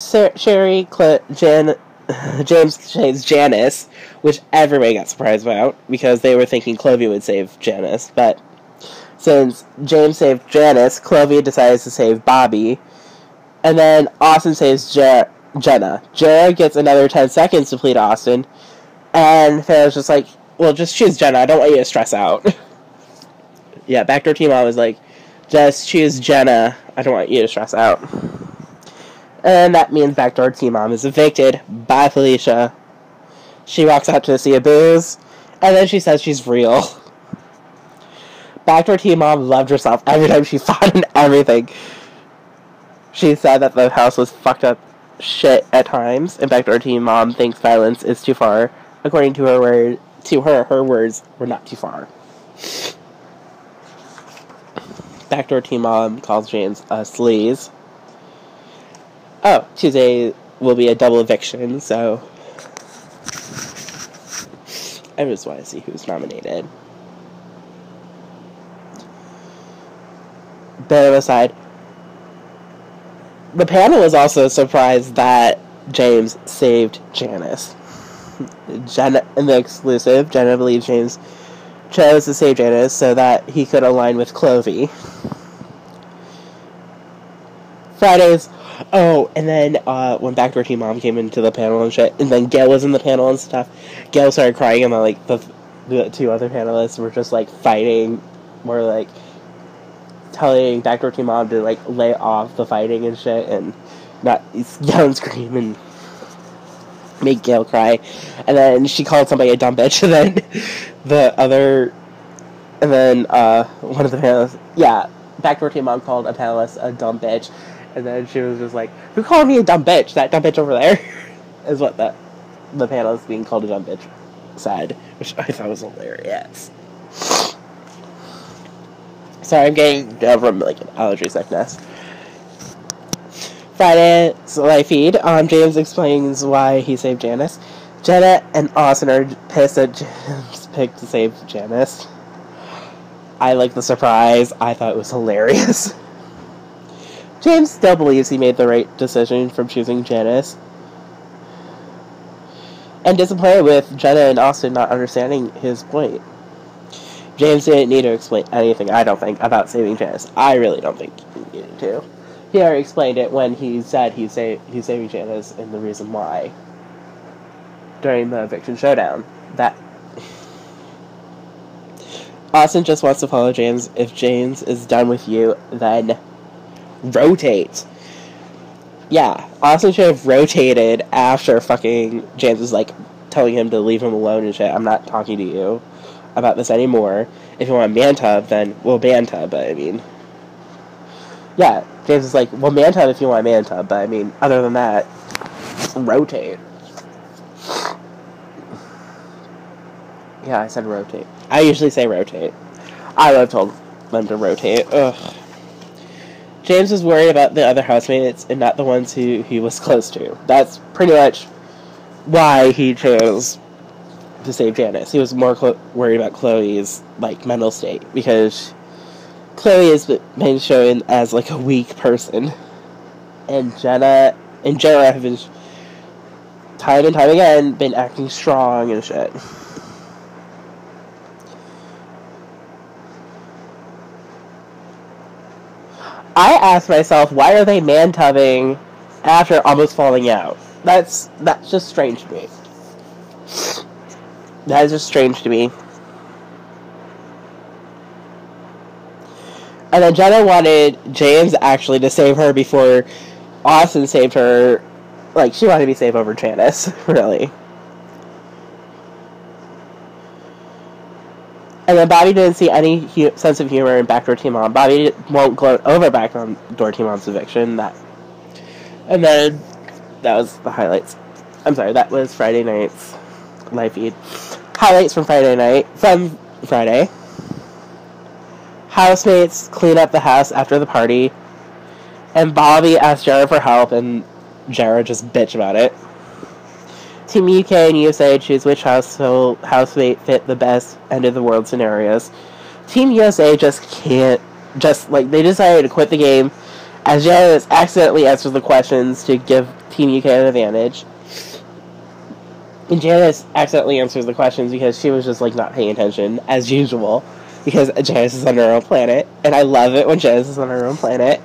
James saves Janice, which everybody got surprised about, because they were thinking Clovey would save Janice, but since James saved Janice, Clovey decides to save Bobby, and then Austin saves Jenna. Jenna gets another 10 seconds to plead Austin, and Farrah's just like, well, just choose Jenna, I don't want you to stress out. Yeah, Backdoor Teen Mom was like, just choose Jenna, I don't want you to stress out. And that means Backdoor Teen Mom is evicted by Felicia. She walks out to see a booze, and then she says she's real. Backdoor Teen Mom loved herself every time she fought and everything. She said that the house was fucked up shit at times, and Backdoor Teen Mom thinks violence is too far. According to her words were not too far. Backdoor Teen Mom calls James a sleaze. Oh, Tuesday will be a double eviction, so I just want to see who's nominated. Bit of a side. The panel was also surprised that James saved Janice. Jenna, in the exclusive, Jenna believes James chose to save Janice so that he could align with Clovey. Fridays. Oh, and then when Backdoor Teen Mom came into the panel and shit, and then Gail was in the panel and stuff, Gail started crying, and then, like, the two other panelists were just, like, fighting, were, like, telling Backdoor Teen Mom to, like, lay off the fighting and shit, and not yell and scream and make Gail cry. And then she called somebody a dumb bitch, and then one of the panelists, yeah, Backdoor Teen Mom called a panelist a dumb bitch. And then she was just like, who called me a dumb bitch? That dumb bitch over there? Is what the panelist being called a dumb bitch said. Which I thought was hilarious. Sorry, I'm getting from, like, an allergy sickness. Friday's live feed. James explains why he saved Janice. Jenna and Austin are pissed that James picked to save Janice. I like the surprise. I thought it was hilarious. James still believes he made the right decision from choosing Janice. And disappointed with Jenna and Austin not understanding his point. James didn't need to explain anything, I don't think, about saving Janice. I really don't think he needed to. He already explained it when he said he's saving Janice and the reason why. During the eviction showdown. Austin just wants to follow James. If James is done with you, then rotate. Yeah, Austin should have rotated after fucking James was, like, telling him to leave him alone and shit. I'm not talking to you about this anymore. If you want a man tub, then we'll man tub, but I mean, yeah, James is like, well, man tub if you want a man tub, but I mean, other than that, rotate. Yeah, I said rotate. I usually say rotate. I would have told them to rotate. Ugh. James was worried about the other housemates and not the ones who he was close to. That's pretty much why he chose to save Janice. He was more worried about Chloe's, like, mental state, because Chloe has been shown as, like, a weak person. And Jenna have been, time and time again, been acting strong and shit. I asked myself, why are they man-tubbing after almost falling out? That's just strange to me. That is just strange to me. And then Jenna wanted James actually to save her before Austin saved her. Like, she wanted to be saved over Janice, really. And then Bobby didn't see any sense of humor in Backdoor Teen Mom. Bobby won't gloat over Backdoor Teen Mom's eviction. And then that was the highlights. I'm sorry, that was Friday night's live feed. Highlights from Friday. Housemates clean up the house after the party. And Bobby asked Jared for help, and Jared just bitched about it. Team UK and USA choose which housemate fit the best end of the world scenarios. Team USA just can't, they decided to quit the game as Janice accidentally answers the questions to give Team UK an advantage. And Janice accidentally answers the questions because she was just, like, not paying attention, as usual, because Janice is on her own planet, and I love it when Janice is on her own planet.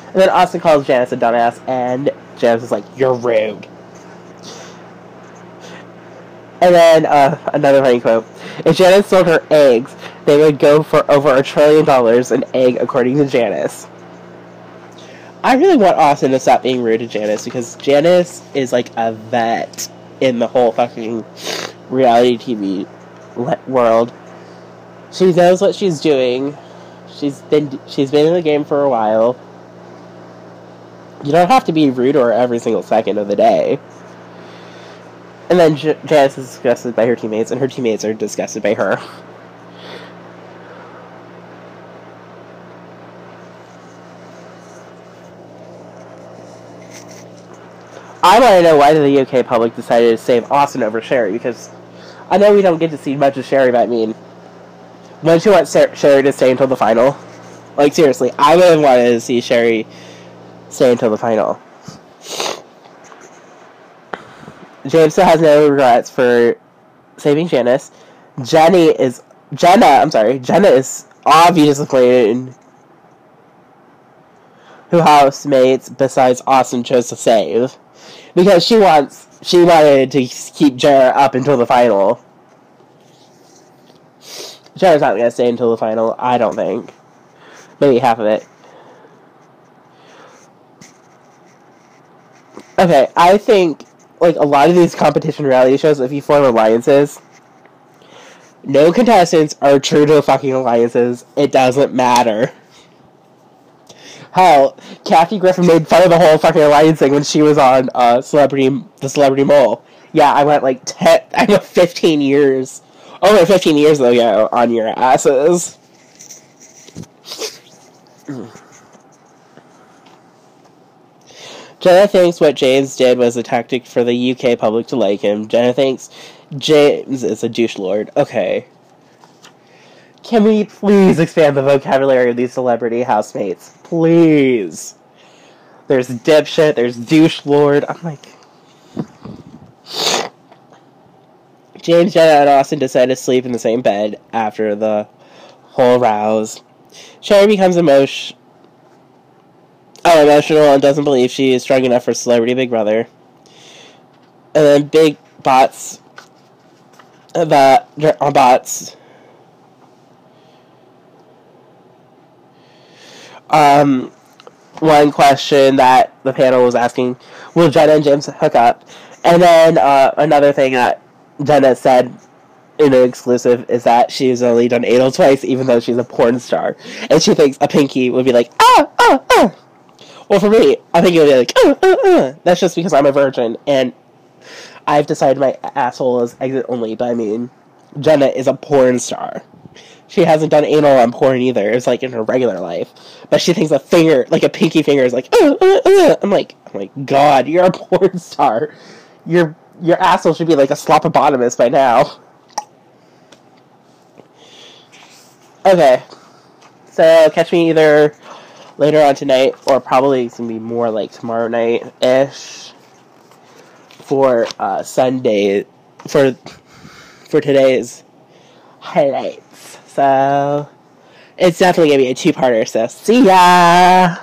And then Austin calls Janice a dumbass, and Janice is like, "You're rude." And then, another funny quote. If Janice sold her eggs, they would go for over $1 trillion an egg, according to Janice. I really want Austin to stop being rude to Janice, because Janice is like a vet in the whole fucking reality TV world. She knows what she's doing. She's been in the game for a while. You don't have to be rude to her every single second of the day. And then Janice is disgusted by her teammates, and her teammates are disgusted by her. I want to know why the UK public decided to save Austin over Sherry, because I know we don't get to see much of Sherry, but I mean, wouldn't you want Sherry to stay until the final? Like, seriously, I would have wanted to see Sherry stay until the final. James still has no regrets for saving Janice. Jenna is obviously disappointed who housemates besides Austin chose to save. Because she wanted to keep Jenna up until the final. Jenna's not going to stay until the final, I don't think. Maybe half of it. Okay, I think, like, a lot of these competition reality shows, if you form alliances, no contestants are true to fucking alliances. It doesn't matter. Hell, Kathy Griffin made fun of the whole fucking alliance thing when she was on the Celebrity Mole. Yeah, I went 15 years. Over 15 years, though, yeah, on your asses. Jenna thinks what James did was a tactic for the UK public to like him. Jenna thinks James is a douche lord. Okay. Can we please expand the vocabulary of these celebrity housemates? Please. There's dipshit, there's douche lord. I'm like... James, Jenna, and Austin decide to sleep in the same bed after the whole rouse. Sherry becomes emotional and doesn't believe she is strong enough for Celebrity Big Brother. And then Big Bots one question that the panel was asking, will Jenna and James hook up? And then another thing that Jenna said in an exclusive is that she's only done anal twice, even though she's a porn star. And she thinks a pinky would be like, Well, for me, I think it would be like, That's just because I'm a virgin, and I've decided my asshole is exit only, but I mean, Jenna is a porn star. She hasn't done anal on porn either. It's like in her regular life. But she thinks a finger, like a pinky finger, is like, I'm like, God, you're a porn star. Your asshole should be like a slopopotamus by now. Okay. So, catch me either later on tonight, or probably it's going to be more like tomorrow night-ish, for Sunday, for today's highlights. So, it's definitely going to be a two-parter, so see ya!